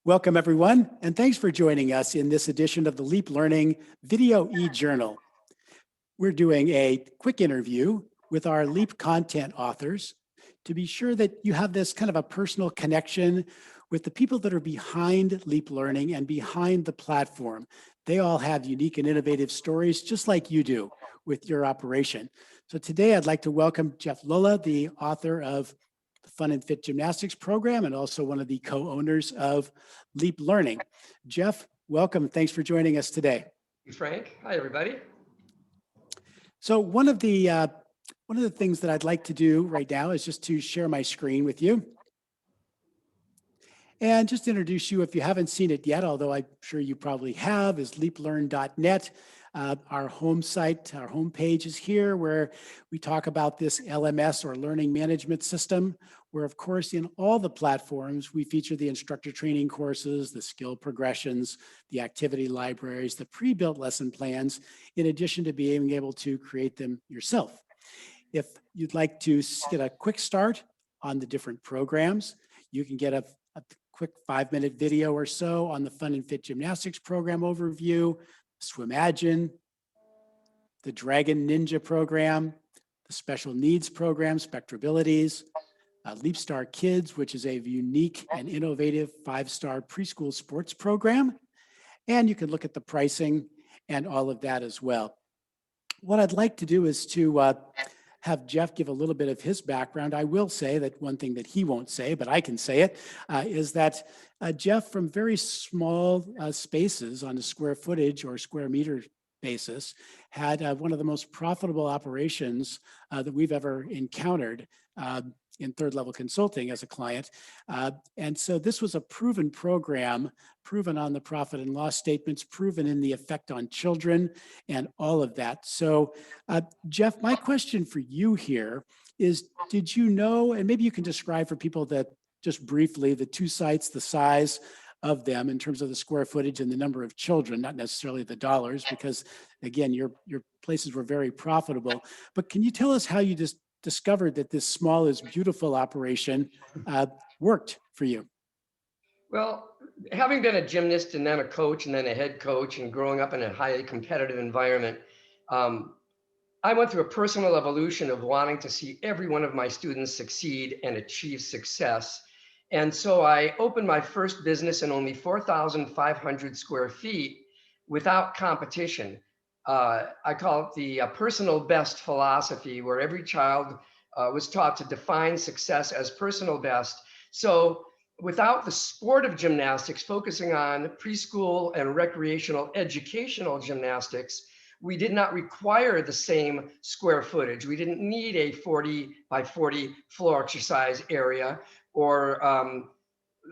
Welcome, everyone, and thanks for joining us in this edition of the Leap Learning Video eJournal. We're doing a quick interview with our Leap content authors to be sure that you have this kind of a personal connection with the people that are behind Leap Learning and behind the platform. They all have unique and innovative stories, just like you do with your operation. So today I'd like to welcome Jeff Lulla, the author of the Fun Fit Gymnastics Program and also one of the co-owners of Leap Learning. Jeff, welcome. Thanks for joining us today. Frank. Hi, everybody. So one of the things that I'd like to do right now is just to share my screen with you and just introduce you if you haven't seen it yet, although I'm sure you probably have, is leaplearn.net. Our home site, our homepage is here where we talk about this LMS or learning management system, where of course in all the platforms, we feature the instructor training courses, the skill progressions, the activity libraries, the pre-built lesson plans, in addition to being able to create them yourself. If you'd like to get a quick start on the different programs, you can get a quick 5-minute video or so on the Fun Fit Gymnastics Program overview, Swimagine, the Dragon Ninja program, the Special Needs program, Spectrabilities, LeapStar Kids, which is a unique and innovative 5-star preschool sports program. And you can look at the pricing and all of that as well. What I'd like to do is to have Jeff give a little bit of his background. I will say that one thing that he won't say, but I can say it, is that Jeff, from very small spaces on a square footage or square meter basis, had one of the most profitable operations that we've ever encountered in third level consulting as a client. And so this was a proven program, proven on the profit and loss statements, proven in the effect on children and all of that. So Jeff, my question for you here is, did you know, and maybe you can describe for people that just briefly, the two sites, the size of them in terms of the square footage and the number of children, not necessarily the dollars, because again, your places were very profitable. But can you tell us how you just discovered that this small is beautiful operation worked for you? Well, having been a gymnast and then a coach and then a head coach and growing up in a highly competitive environment, I went through a personal evolution of wanting to see every one of my students succeed and achieve success. And so I opened my first business in only 4,500 square feet without competition. I call it the personal best philosophy, where every child was taught to define success as personal best. So without the sport of gymnastics, focusing on preschool and recreational educational gymnastics, we did not require the same square footage. We didn't need a 40 by 40 floor exercise area or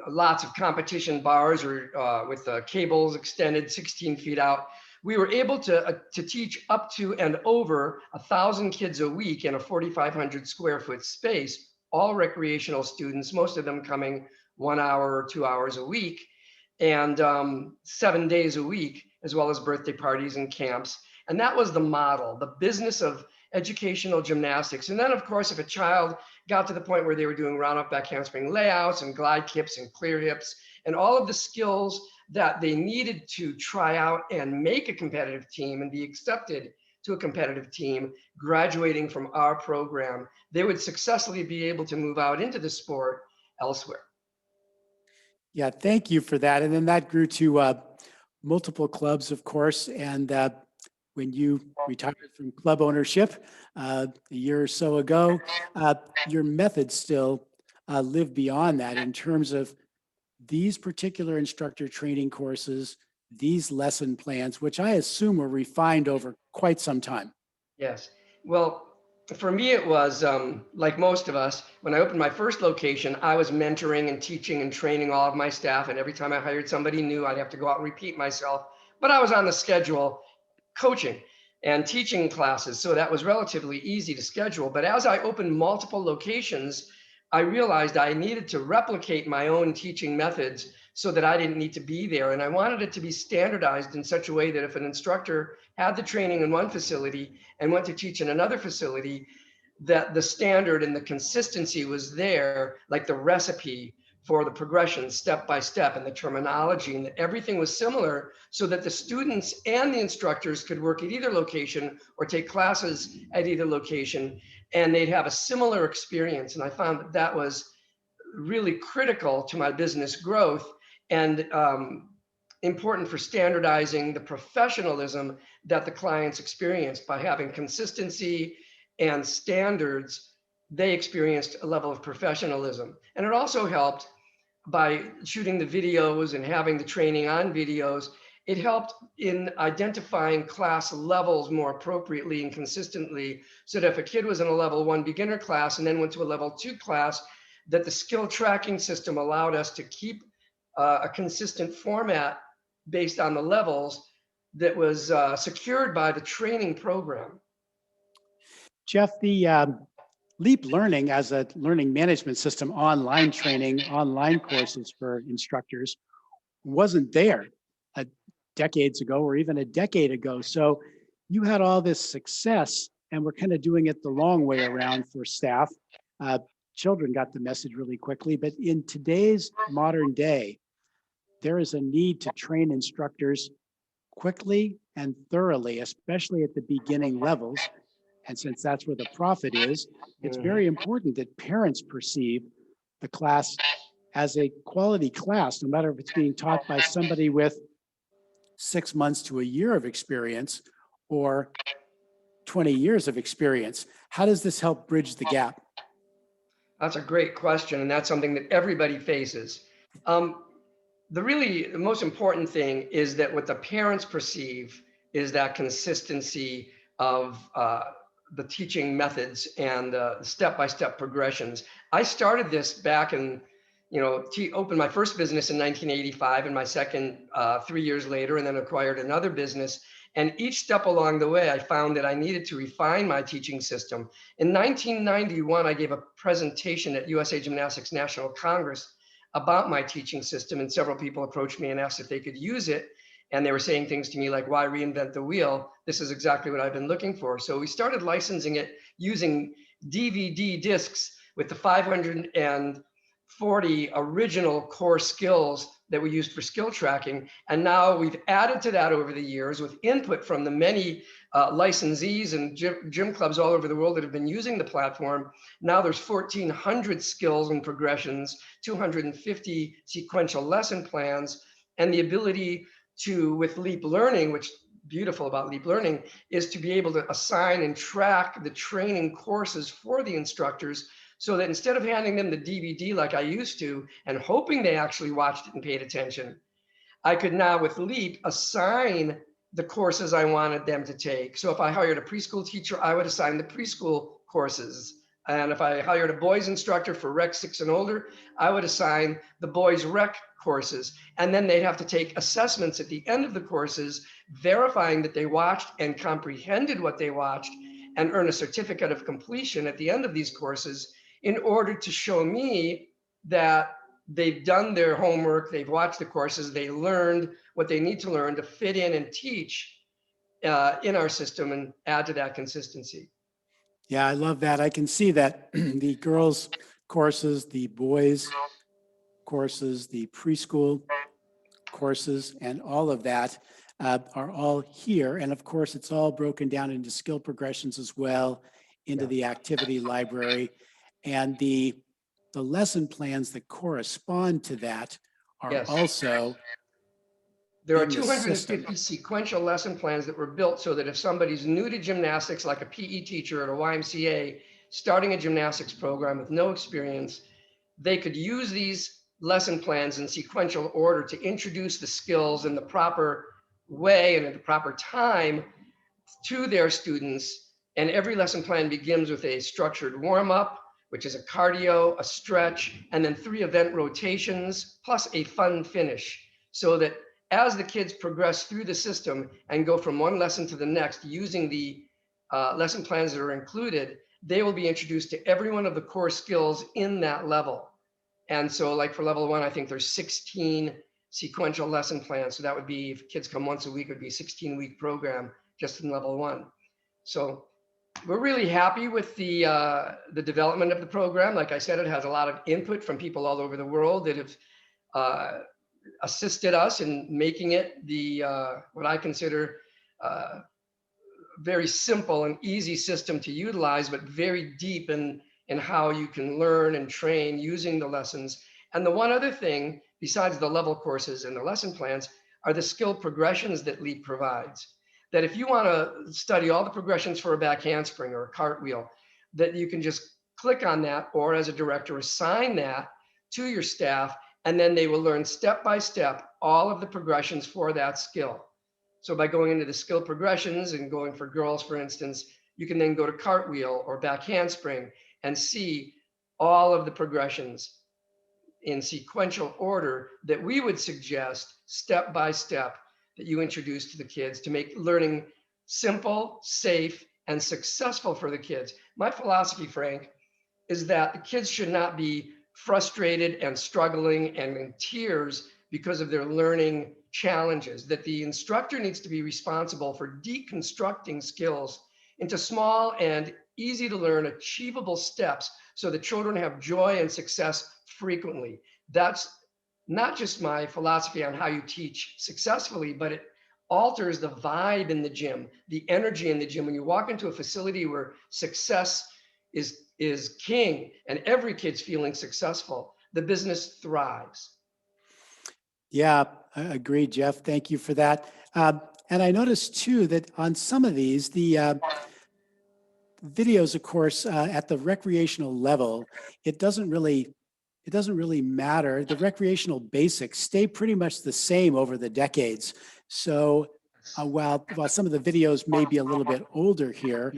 lots of competition bars or with the cables extended 16 feet out. We were able to teach up to and over 1,000 kids a week in a 4,500 square foot space, all recreational students, most of them coming 1 hour or 2 hours a week, and 7 days a week, as well as birthday parties and camps. And that was the model, the business of educational gymnastics. And then, of course, if a child got to the point where they were doing round up back handspring layouts and glide kips and clear hips and all of the skills that they needed to try out and make a competitive team and be accepted to a competitive team, graduating from our program, they would successfully be able to move out into the sport elsewhere. Yeah, thank you for that. And then that grew to multiple clubs, of course. And when you retired from club ownership a year or so ago, your methods still live beyond that in terms of these particular instructor training courses, these lesson plans, which I assume were refined over quite some time. Yes. Well, for me, it was like most of us, when I opened my first location, I was mentoring and teaching and training all of my staff. And every time I hired somebody new, I'd have to go out and repeat myself. But I was on the schedule coaching and teaching classes. So that was relatively easy to schedule. But as I opened multiple locations, I realized I needed to replicate my own teaching methods so that I didn't need to be there. And I wanted it to be standardized in such a way that if an instructor had the training in one facility and went to teach in another facility, that the standard and the consistency was there, like the recipe for the progression step by step and the terminology, and that everything was similar so that the students and the instructors could work at either location or take classes at either location, and they'd have a similar experience. And I found that that was really critical to my business growth and important for standardizing the professionalism that the clients experienced. By having consistency and standards, they experienced a level of professionalism. And it also helped by shooting the videos and having the training on videos. It helped in identifying class levels more appropriately and consistently, so that if a kid was in a level 1 beginner class and then went to a level 2 class, that the skill tracking system allowed us to keep a consistent format based on the levels that was secured by the training program. Jeff, the Leap Learning as a learning management system, online training, online courses for instructors wasn't there decades ago or even a decade ago. So you had all this success and we're kind of doing it the long way around for staff. Children got the message really quickly, but in today's modern day, there is a need to train instructors quickly and thoroughly, especially at the beginning levels. And since that's where the profit is, it's very important that parents perceive the class as a quality class, no matter if it's being taught by somebody with 6 months to a year of experience or 20 years of experience. How does this help bridge the gap? That's a great question, and that's something that everybody faces. The most important thing is that what the parents perceive is that consistency of the teaching methods and step-by-step progressions. I started this back in, opened my first business in 1985 and my second 3 years later, and then acquired another business. And each step along the way, I found that I needed to refine my teaching system. In 1991, I gave a presentation at USA Gymnastics National Congress about my teaching system, and several people approached me and asked if they could use it. And they were saying things to me like, why reinvent the wheel? This is exactly what I've been looking for. So we started licensing it using DVD discs with the 540 original core skills that we used for skill tracking. And now we've added to that over the years with input from the many licensees and gym clubs all over the world that have been using the platform. Now there's 1,400 skills and progressions, 250 sequential lesson plans, and the ability to, with Leap Learning, which beautiful about Leap Learning, is to be able to assign and track the training courses for the instructors, so that instead of handing them the DVD like I used to and hoping they actually watched it and paid attention, I could now with Leap assign the courses I wanted them to take. So if I hired a preschool teacher, I would assign the preschool courses. And if I hired a boys instructor for Rec 6 and older, I would assign the boys rec courses. And then they'd have to take assessments at the end of the courses, verifying that they watched and comprehended what they watched, and earn a certificate of completion at the end of these courses, in order to show me that they've done their homework, they've watched the courses, they learned what they need to learn to fit in and teach in our system and add to that consistency. Yeah, I love that. I can see that the girls' courses, the boys' courses, the preschool courses, and all of that are all here. And of course, it's all broken down into skill progressions as well, into the activity library. And the lesson plans that correspond to that are Yes. also There are in the system. 250 sequential lesson plans that were built so that if somebody's new to gymnastics, like a PE teacher at a YMCA, starting a gymnastics program with no experience, they could use these lesson plans in sequential order to introduce the skills in the proper way and at the proper time to their students. And every lesson plan begins with a structured warm-up, which is a cardio, a stretch, and then 3 event rotations, plus a fun finish. So that as the kids progress through the system and go from one lesson to the next using the lesson plans that are included, they will be introduced to every one of the core skills in that level. And so like for level 1, I think there's 16 sequential lesson plans. So that would be, if kids come once a week, it would be a 16-week program just in level 1. So we're really happy with the development of the program. Like I said, it has a lot of input from people all over the world that have uh, assisted us in making it the what I consider very simple and easy system to utilize, but very deep in how you can learn and train using the lessons. And the one other thing, besides the level courses and the lesson plans, are the skill progressions that LEAP provides. That if you want to study all the progressions for a back handspring or a cartwheel, that you can just click on that, or as a director, assign that to your staff, and then they will learn step by step all of the progressions for that skill. So by going into the skill progressions and going for girls, for instance, you can then go to cartwheel or back handspring and see all of the progressions in sequential order that we would suggest step by step that you introduce to the kids to make learning simple, safe, and successful for the kids. My philosophy, Frank, is that the kids should not be frustrated and struggling and in tears because of their learning challenges, that the instructor needs to be responsible for deconstructing skills into small and easy to learn, achievable steps so the children have joy and success frequently. That's not just my philosophy on how you teach successfully, but it alters the vibe in the gym, the energy in the gym. When you walk into a facility where success is king and every kid's feeling successful, the business thrives. Yeah, I agree, Jeff. Thank you for that. And I noticed too that on some of these, the videos, of course, at the recreational level, it doesn't really matter. The recreational basics stay pretty much the same over the decades. So while some of the videos may be a little bit older here,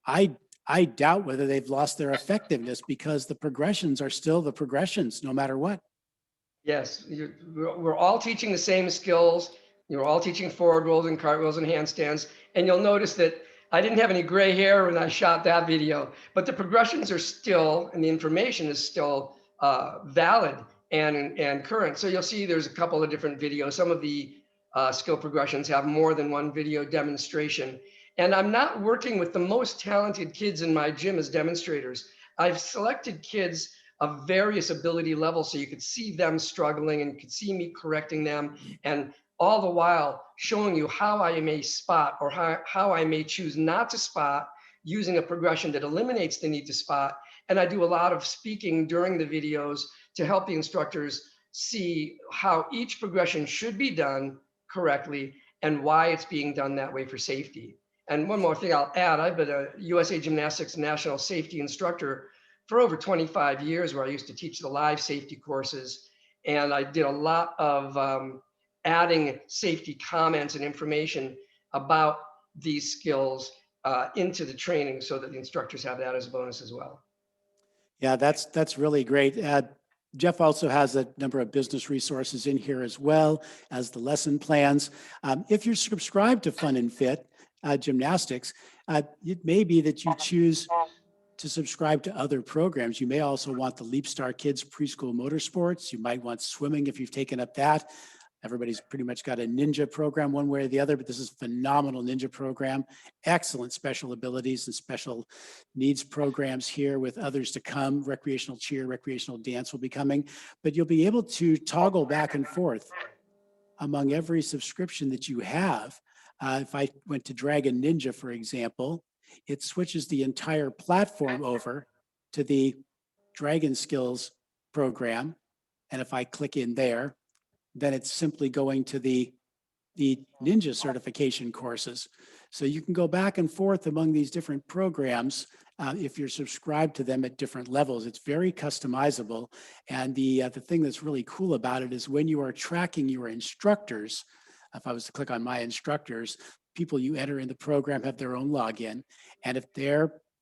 I I doubt whether they've lost their effectiveness because the progressions are still the progressions, no matter what. Yes, we're all teaching the same skills. You're all teaching forward rolls and cartwheels and handstands. And you'll notice that I didn't have any gray hair when I shot that video, but the progressions are still, and the information is still valid and current. So you'll see there's a couple of different videos. Some of the skill progressions have more than one video demonstration. And I'm not working with the most talented kids in my gym as demonstrators. I've selected kids of various ability levels so you could see them struggling and you could see me correcting them, and all the while showing you how I may spot or how I may choose not to spot using a progression that eliminates the need to spot. And I do a lot of speaking during the videos to help the instructors see how each progression should be done correctly and why it's being done that way for safety. And one more thing I'll add, I've been a USA Gymnastics National Safety Instructor for over 25 years, where I used to teach the live safety courses. And I did a lot of adding safety comments and information about these skills into the training so that the instructors have that as a bonus as well. Yeah, that's really great. Jeff also has a number of business resources in here as well as the lesson plans. If you're subscribed to Fun and Fit Gymnastics, it may be that you choose to subscribe to other programs. You may also want the Leap Star Kids Preschool Motorsports. You might want swimming if you've taken up that. Everybody's pretty much got a ninja program one way or the other, but this is a phenomenal ninja program. Excellent special abilities and special needs programs here with others to come. Recreational cheer, recreational dance will be coming, but you'll be able to toggle back and forth among every subscription that you have. If I went to Dragon Ninja, for example, it switches the entire platform over to the Dragon Skills program. And if I click in there, then it's simply going to the Ninja certification courses. So you can go back and forth among these different programs if you're subscribed to them at different levels. It's very customizable. And the thing that's really cool about it is when you are tracking your instructors, if I was to click on my instructors, people you enter in the program have their own login. And if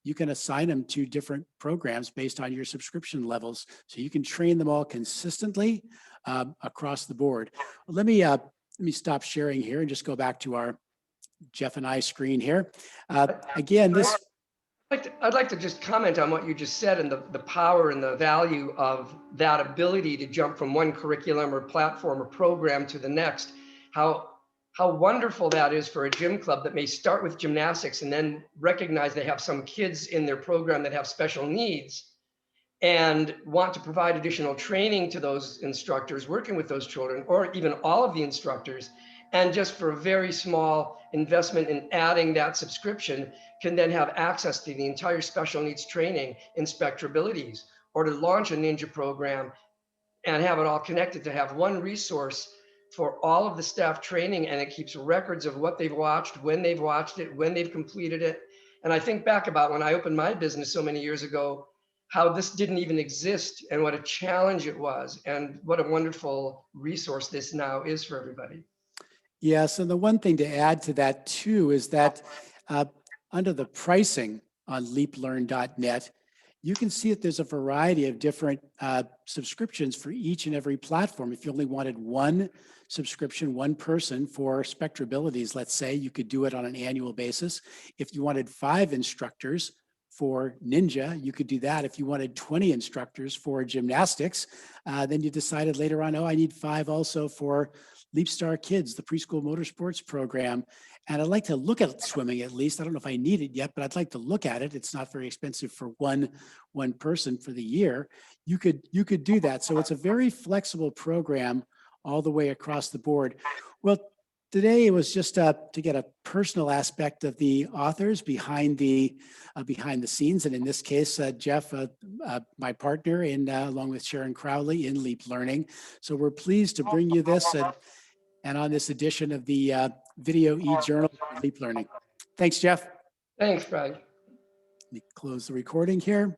you can assign them to different programs based on your subscription levels. So you can train them all consistently across the board. Let me stop sharing here and just go back to our Jeff and I screen here. Again, this. I'd like to just comment on what you just said and the power and the value of that ability to jump from one curriculum or platform or program to the next. How how wonderful that is for a gym club that may start with gymnastics and then recognize they have some kids in their program that have special needs and want to provide additional training to those instructors working with those children, or even all of the instructors. And just for a very small investment in adding that subscription, can then have access to the entire special needs training in Spectrabilities, or to launch a Ninja program and have it all connected, to have one resource for all of the staff training, and it keeps records of what they've watched, when they've completed it. And I think back about when I opened my business so many years ago, how this didn't even exist and what a challenge it was, and what a wonderful resource this now is for everybody. Yes, and the one thing to add to that too is that uh, under the pricing on leaplearn.net, you can see that there's a variety of different subscriptions for each and every platform. If you only wanted one subscription, one person for Spectrabilities, let's say, you could do it on an annual basis. If you wanted 5 instructors for Ninja, you could do that. If you wanted 20 instructors for gymnastics, then you decided later on, oh, I need 5 also for Leapstar Kids, the preschool motorsports program. And I'd like to look at swimming at least. I don't know if I need it yet, but I'd like to look at it. It's not very expensive for one person for the year. You could do that. So it's a very flexible program all the way across the board. Well, today it was just to get a personal aspect of the authors behind the scenes, and in this case, Jeff, my partner, along with Sharon Crowley in Leap Learning. So we're pleased to bring you this and on this edition of the video eJournal for Leap Learning. Thanks, Jeff. Thanks, Brad. Let me close the recording here.